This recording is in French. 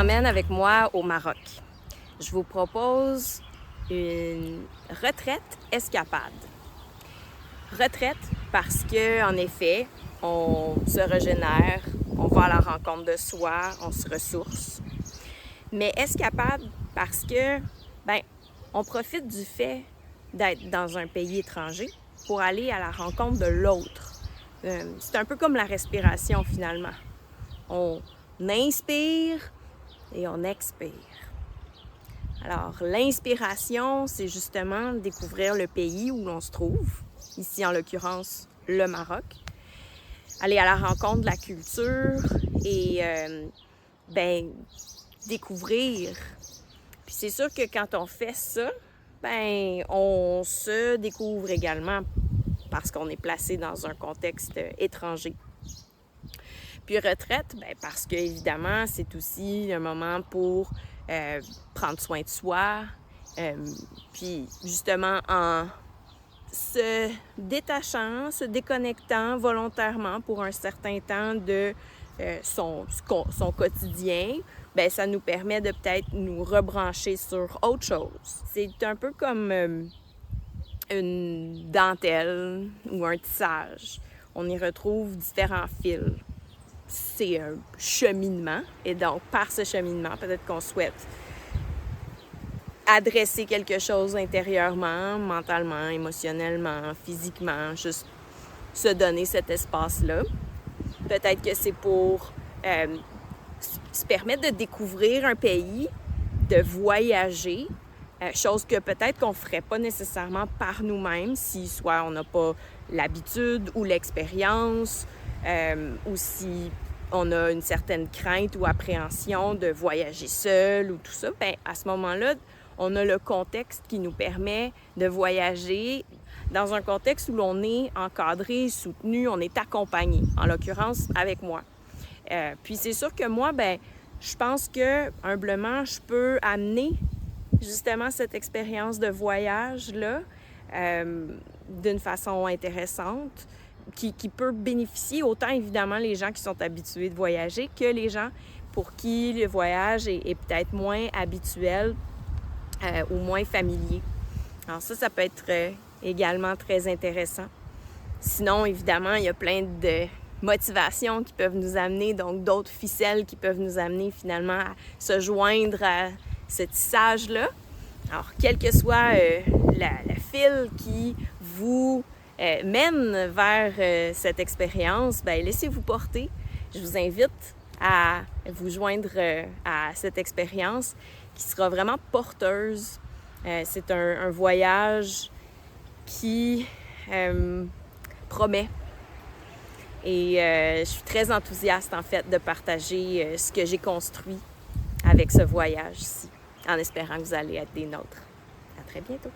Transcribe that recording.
emmène avec moi au Maroc. Je vous propose une retraite escapade. Retraite parce que, en effet, on se régénère, on va à la rencontre de soi, on se ressource. Mais escapade parce que, on profite du fait d'être dans un pays étranger pour aller à la rencontre de l'autre. C'est un peu comme la respiration finalement. On inspire et on expire. Alors, l'inspiration, c'est justement découvrir le pays où l'on se trouve, ici en l'occurrence le Maroc, aller à la rencontre de la culture et découvrir. Puis c'est sûr que quand on fait ça, on se découvre également parce qu'on est placé dans un contexte étranger. Puis retraite, parce que évidemment, c'est aussi un moment pour prendre soin de soi, puis justement en se détachant, se déconnectant volontairement pour un certain temps de son quotidien, ça nous permet de peut-être nous rebrancher sur autre chose. C'est un peu comme une dentelle ou un tissage. On y retrouve différents fils. C'est un cheminement et donc par ce cheminement, peut-être qu'on souhaite adresser quelque chose intérieurement, mentalement, émotionnellement, physiquement, juste se donner cet espace-là. Peut-être que c'est pour se permettre de découvrir un pays, de voyager, chose que peut-être qu'on ne ferait pas nécessairement par nous-mêmes si soit on n'a pas l'habitude ou l'expérience, ou si on a une certaine crainte ou appréhension de voyager seul ou tout ça, à ce moment-là, on a le contexte qui nous permet de voyager dans un contexte où l'on est encadré, soutenu, on est accompagné, en l'occurrence avec moi. Puis c'est sûr que moi, je pense que humblement, je peux amener justement cette expérience de voyage-là d'une façon intéressante, qui peut bénéficier autant évidemment les gens qui sont habitués de voyager que les gens pour qui le voyage est peut-être moins habituel ou moins familier. Alors ça peut être également très intéressant. Sinon, évidemment, il y a plein de motivations qui peuvent nous amener, donc d'autres ficelles qui peuvent nous amener finalement à se joindre à ce tissage-là. Alors, quel que soit le fil qui vous mène vers cette expérience, laissez-vous porter. Je vous invite à vous joindre à cette expérience qui sera vraiment porteuse. C'est un voyage qui promet. Et je suis très enthousiaste, en fait, de partager ce que j'ai construit avec ce voyage-ci, en espérant que vous allez être des nôtres. À très bientôt!